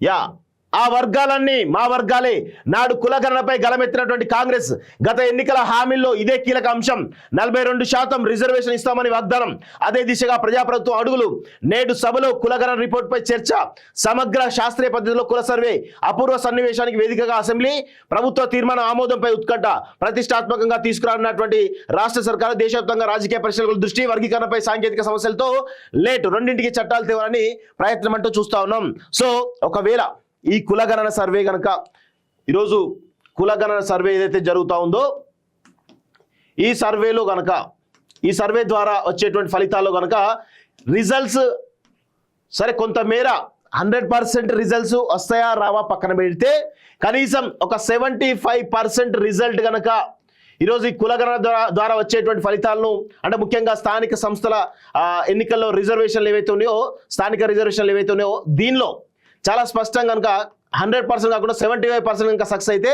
Yeah ఆ వర్గాలన్నీ మా వర్గాలే నాడు కులగణనపై గలమెత్తినటువంటి కాంగ్రెస్ గత ఎన్నికల హామీల్లో ఇదే కీలక అంశం 42% రిజర్వేషన్ ఇస్తామని వాగ్దానం. అదే దిశగా ప్రజాప్రభుత్వం అడుగులు. నేడు సభలో కులగణన రిపోర్టుపై చర్చ. సమగ్ర శాస్త్రీయ పద్ధతిలో కుల సర్వే అపూర్వ సన్నివేశానికి వేదికగా అసెంబ్లీ. ప్రభుత్వ తీర్మానం ఆమోదంపై ఉత్కంఠ. ప్రతిష్టాత్మకంగా తీసుకురానున్నటువంటి రాష్ట్ర సర్కారు దేశవ్యాప్తంగా రాజకీయ పరిశీలకుల దృష్టి. వర్గీకరణపై సాంకేతిక సమస్యలతో లేటు. రెండింటికి చట్టాలు తేవాలని ప్రయత్నం అంటూ చూస్తా ఉన్నాం. సో ఒకవేళ ఈ కులగణన సర్వే గనక ఈరోజు కులగణన సర్వే ఏదైతే జరుగుతూ ఉందో ఈ సర్వేలో గనక ఈ సర్వే ద్వారా వచ్చేటువంటి ఫలితాల్లో గనక రిజల్ట్స్ సరే కొంతమేర 100% రిజల్ట్స్ వస్తాయా రావా పక్కన పెడితే కనీసం ఒక 75% రిజల్ట్ గనక ఈరోజు ఈ కులగణన ద్వారా వచ్చేటువంటి ఫలితాలను అంటే ముఖ్యంగా స్థానిక సంస్థల ఎన్నికల్లో రిజర్వేషన్లు ఏవైతే ఉన్నాయో స్థానిక రిజర్వేషన్లు ఏవైతే ఉన్నాయో దీనిలో చాలా స్పష్టంగా కనుక 100% కాకుండా 75% కనుక సక్సెస్ అయితే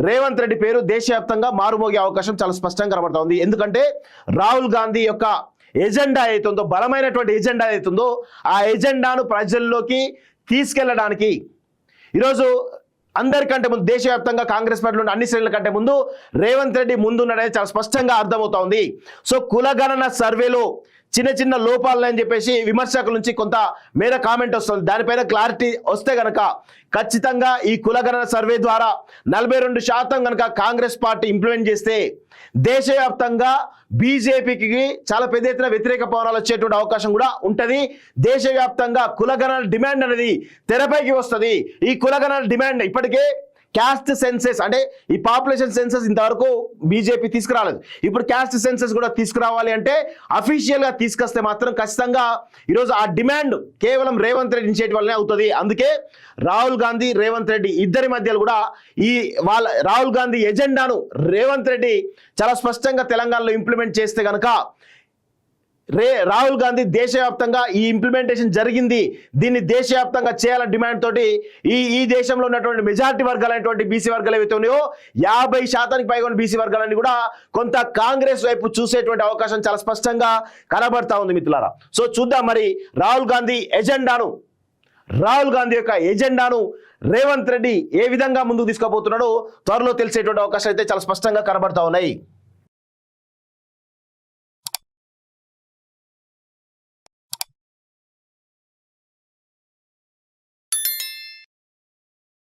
రేవంత్ రెడ్డి పేరు దేశవ్యాప్తంగా మారుమోగే అవకాశం చాలా స్పష్టంగా కనబడతా ఉంది. ఎందుకంటే రాహుల్ గాంధీ యొక్క ఎజెండా ఏతుందో బలమైనటువంటి ఎజెండా ఏతుందో ఆ ఎజెండాను ప్రజల్లోకి తీసుకెళ్లడానికి ఈరోజు అందరికంటే ముందు దేశవ్యాప్తంగా కాంగ్రెస్ పార్టీలో అన్ని శ్రేణుల కంటే ముందు రేవంత్ రెడ్డి ముందున్నది చాలా స్పష్టంగా అర్థమవుతా ఉంది. సో కులగణన సర్వేలో చిన్న చిన్న లోపాలని చెప్పేసి విమర్శకుల నుంచి కొంత మేర కామెంట్ వస్తుంది. దానిపైన క్లారిటీ వస్తే గనక ఖచ్చితంగా ఈ కులగణన సర్వే ద్వారా 42% కనుక కాంగ్రెస్ పార్టీ ఇంప్లిమెంట్ చేస్తే దేశవ్యాప్తంగా బీజేపీకి చాలా పెద్ద ఎత్తున వ్యతిరేక పవనాలు వచ్చేటువంటి అవకాశం కూడా ఉంటుంది. దేశవ్యాప్తంగా కులగణన డిమాండ్ అనేది తెరపైకి వస్తుంది. ఈ కులగణన డిమాండ్ ఇప్పటికే క్యాస్ట్ సెన్సెస్ అంటే ఈ పాపులేషన్ సెన్సెస్ ఇంతవరకు బీజేపీ తీసుకురాలేదు. ఇప్పుడు క్యాస్ట్ సెన్సెస్ కూడా తీసుకురావాలి అంటే అఫీషియల్గా తీసుకొస్తే మాత్రం ఖచ్చితంగా ఈరోజు ఆ డిమాండ్ కేవలం రేవంత్ రెడ్డి ఇనిషియేటివ్ వల్లనే అవుతుంది. అందుకే రాహుల్ గాంధీ రేవంత్ రెడ్డి ఇద్దరి మధ్యలో కూడా ఈ రాహుల్ గాంధీ ఎజెండాను రేవంత్ రెడ్డి చాలా స్పష్టంగా తెలంగాణలో ఇంప్లిమెంట్ చేస్తే కనుక రాహుల్ గాంధీ దేశవ్యాప్తంగా ఈ ఇంప్లిమెంటేషన్ జరిగింది దీన్ని దేశవ్యాప్తంగా చేయాలని డిమాండ్ తోటి ఈ దేశంలో ఉన్నటువంటి మెజారిటీ వర్గాలైనటువంటి బీసీ వర్గాలు ఏవైతే ఉన్నాయో 50% పైగా బీసీ వర్గాలని కూడా కొంత కాంగ్రెస్ వైపు చూసేటువంటి అవకాశం చాలా స్పష్టంగా కనబడతా ఉంది మిత్రులారా. సో చూద్దాం మరి రాహుల్ గాంధీ యొక్క ఎజెండాను రేవంత్ రెడ్డి ఏ విధంగా ముందుకు తీసుకుపోతున్నాడో త్వరలో తెలిసేటువంటి అవకాశాలు అయితే చాలా స్పష్టంగా కనబడతా ఉన్నాయి.